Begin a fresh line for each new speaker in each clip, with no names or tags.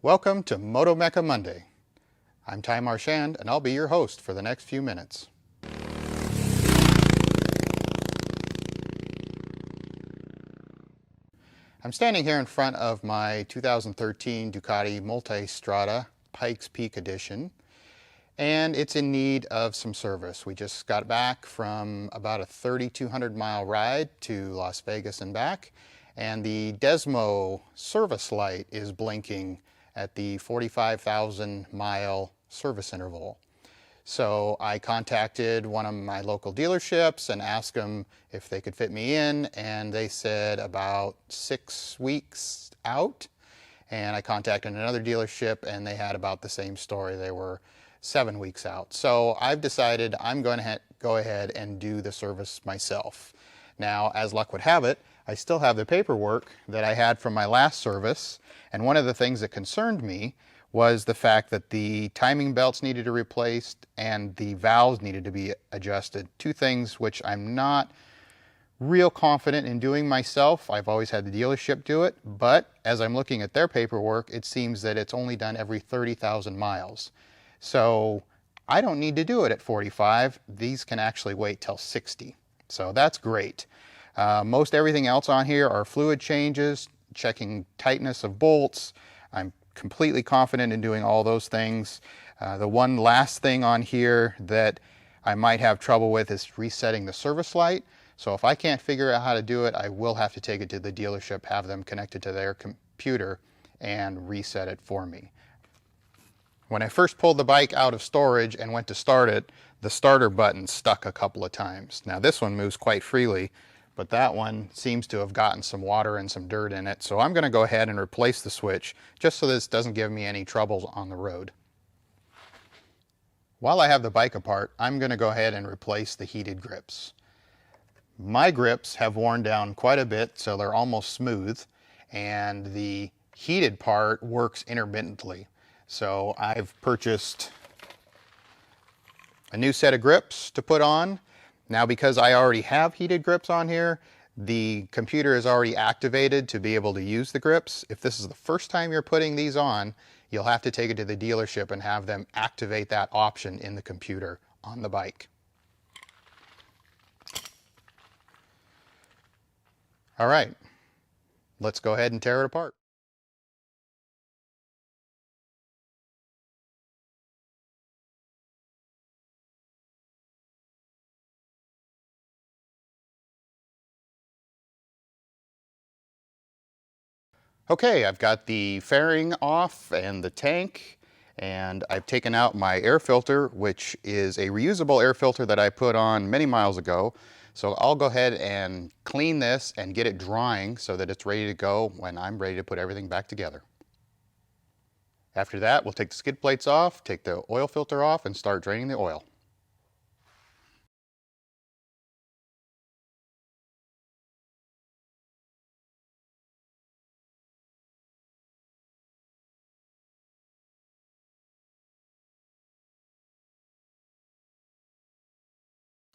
Welcome to Moto-Mecca Monday. I'm Ty Marchand and I'll be your host for the next few minutes. I'm standing here in front of my 2013 Ducati Multistrada Pikes Peak Edition, and it's in need of some service. We just got back from about a 3,200 mile ride to Las Vegas and back, and the Desmo service light is blinking at the 45,000 mile service interval. So I contacted one of my local dealerships and asked them if they could fit me in, and they said about 6 weeks out. And I contacted another dealership and they had about the same story. They were 7 weeks out. So I've decided I'm going to go ahead and do the service myself. Now, as luck would have it, I still have the paperwork that I had from my last service, and one of the things that concerned me was the fact that the timing belts needed to be replaced and the valves needed to be adjusted. Two things which I'm not real confident in doing myself. I've always had the dealership do it, but as I'm looking at their paperwork, it seems that it's only done every 30,000 miles. So I don't need to do it at 45. These can actually wait till 60. So that's great. Most everything else on here are fluid changes, checking tightness of bolts. I'm completely confident in doing all those things. The one last thing on here that I might have trouble with is resetting the service light. So if I can't figure out how to do it, I will have to take it to the dealership, have them connected to their computer and reset it for me. When I first pulled the bike out of storage and went to start it, the starter button stuck a couple of times. Now this one moves quite freely, but that one seems to have gotten some water and some dirt in it. So I'm going to go ahead and replace the switch just so this doesn't give me any troubles on the road. While I have the bike apart, I'm going to go ahead and replace the heated grips. My grips have worn down quite a bit, so they're almost smooth, and the heated part works intermittently. So I've purchased a new set of grips to put on. Now, because I already have heated grips on here, the computer is already activated to be able to use the grips. If this is the first time you're putting these on, you'll have to take it to the dealership and have them activate that option in the computer on the bike. All right, let's go ahead and tear it apart. Okay, I've got the fairing off and the tank, and I've taken out my air filter, which is a reusable air filter that I put on many miles ago. So I'll go ahead and clean this and get it drying so that it's ready to go when I'm ready to put everything back together. After that, we'll take the skid plates off, take the oil filter off, and start draining the oil.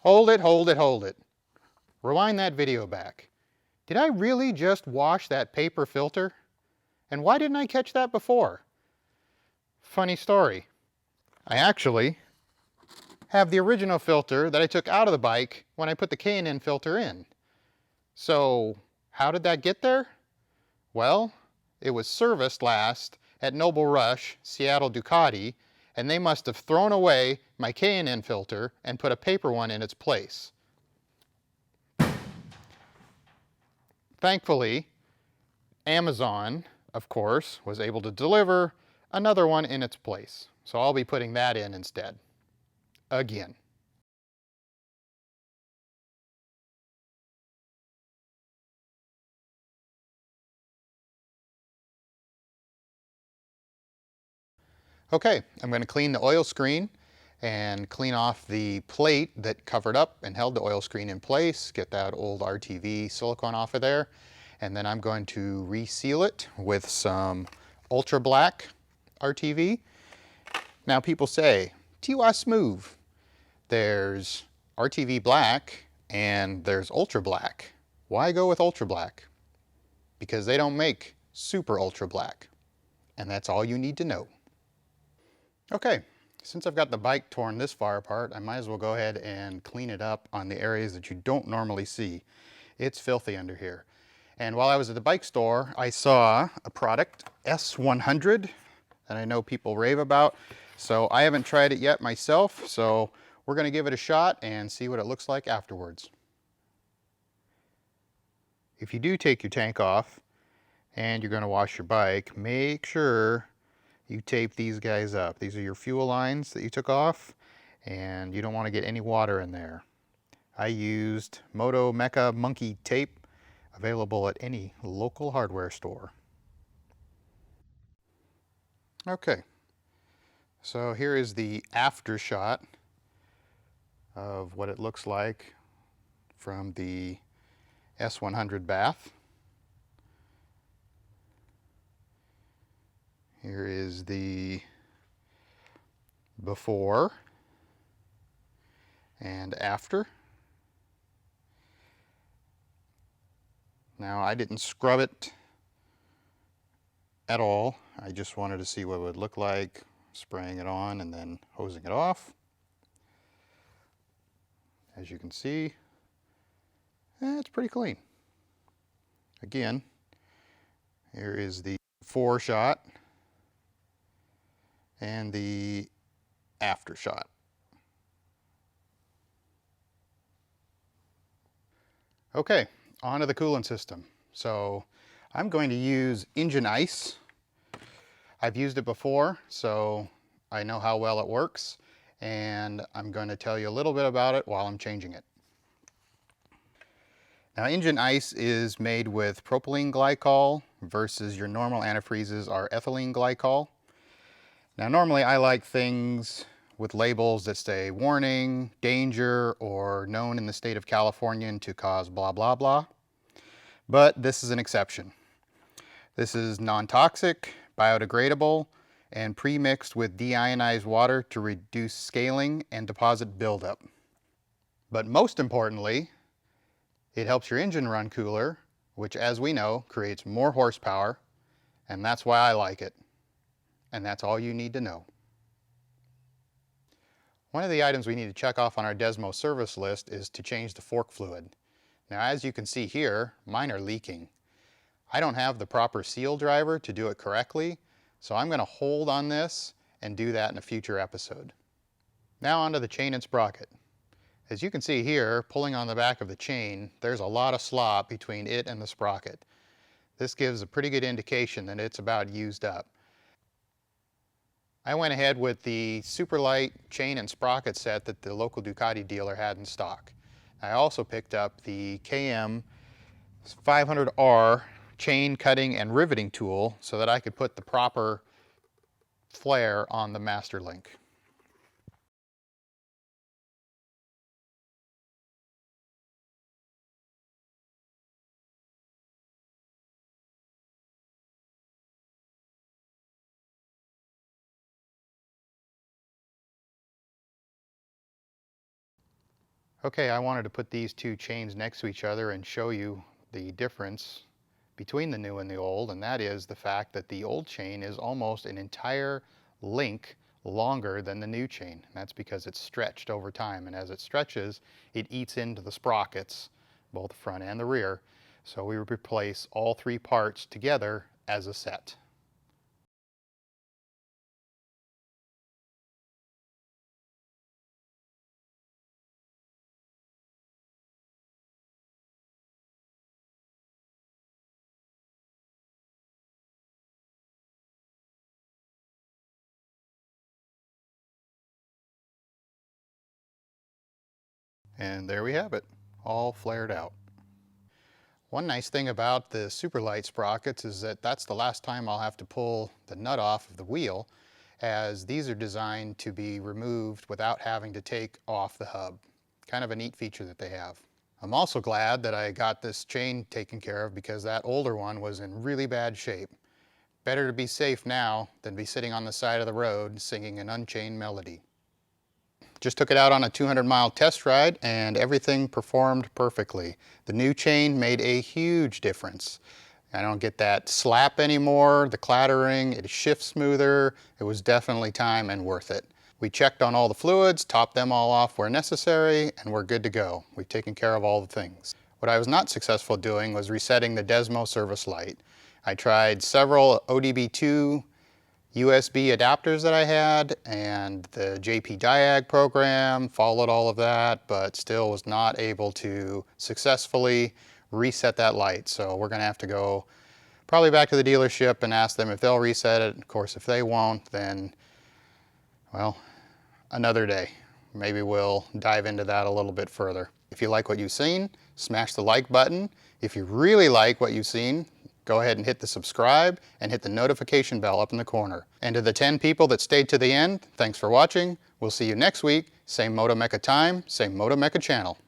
Hold it, hold it, hold it. Rewind that video back. Did I really just wash that paper filter? And why didn't I catch that before? Funny story. I actually have the original filter that I took out of the bike when I put the K&N filter in. So how did that get there? Well, it was serviced last at Noble Rush, Seattle Ducati, and they must have thrown away my K&N filter and put a paper one in its place. Thankfully, Amazon, of course, was able to deliver another one in its place. So I'll be putting that in instead. Again. Okay, I'm going to clean the oil screen and clean off the plate that covered up and held the oil screen in place, get that old RTV silicone off of there, and then I'm going to reseal it with some ultra black RTV. Now people say, Tiwa smooth. There's RTV black and there's ultra black. Why go with ultra black? Because they don't make super ultra black. and that's all you need to know. Okay, since I've got the bike torn this far apart, I might as well go ahead and clean it up on the areas that you don't normally see. It's filthy under here. And while I was at the bike store, I saw a product, S100, that I know people rave about. So I haven't tried it yet myself, so we're gonna give it a shot and see what it looks like afterwards. If you do take your tank off and you're gonna wash your bike, make sure you tape these guys up. These are your fuel lines that you took off, and you don't want to get any water in there. I used Moto-Mecca monkey tape, available at any local hardware store. Okay, so here is the after shot of what it looks like from the S100 bath. Here is the before and after. Now, I didn't scrub it at all. I just wanted to see what it would look like spraying it on and then hosing it off. As you can see, it's pretty clean. Again, here is the before shot and the after shot. Okay, on to the coolant system. So I'm going to use engine ice. I've used it before, so I know how well it works, and I'm going to tell you a little bit about it while I'm changing it. Now, engine ice is made with propylene glycol versus your normal antifreezes are ethylene glycol. Now, normally I like things with labels that say warning, danger, or known in the state of California to cause blah, blah, blah. But this is an exception. This is non-toxic, biodegradable, and pre-mixed with deionized water to reduce scaling and deposit buildup. But most importantly, it helps your engine run cooler, which, as we know, creates more horsepower, and that's why I like it. And that's all you need to know. One of the items we need to check off on our Desmo service list is to change the fork fluid. Now, as you can see here, mine are leaking. I don't have the proper seal driver to do it correctly, so I'm going to hold on this and do that in a future episode. Now onto the chain and sprocket. As you can see here, pulling on the back of the chain, there's a lot of slop between it and the sprocket. This gives a pretty good indication that it's about used up. I went ahead with the super light chain and sprocket set that the local Ducati dealer had in stock. I also picked up the KM 500R chain cutting and riveting tool so that I could put the proper flare on the master link. Okay, I wanted to put these two chains next to each other and show you the difference between the new and the old, and that is the fact that the old chain is almost an entire link longer than the new chain. And that's because it's stretched over time, and as it stretches, it eats into the sprockets, both the front and the rear. So we replace all three parts together as a set. And there we have it, all flared out. One nice thing about the super light sprockets is that that's the last time I'll have to pull the nut off of the wheel, as these are designed to be removed without having to take off the hub. Kind of a neat feature that they have. I'm also glad that I got this chain taken care of because that older one was in really bad shape. Better to be safe now than be sitting on the side of the road singing an unchained melody. Just took it out on a 200-mile test ride and everything performed perfectly. The new chain made a huge difference. I don't get that slap anymore, the clattering, it shifts smoother. It was definitely time and worth it. We checked on all the fluids, topped them all off where necessary, and we're good to go. We've taken care of all the things. What I was not successful doing was resetting the Desmo service light. I tried several ODB2 USB adapters that I had and the JP Diag program, followed all of that, but still was not able to successfully reset that light. So we're gonna have to go probably back to the dealership and ask them if they'll reset it. Of course, if they won't, then, well, another day. Maybe we'll dive into that a little bit further. If you like what you've seen, smash the like button. If you really like what you've seen, go ahead and hit the subscribe and hit the notification bell up in the corner. And to the 10 people that stayed to the end, thanks for watching. We'll see you next week. Same Moto-Mecca time, same Moto-Mecca channel.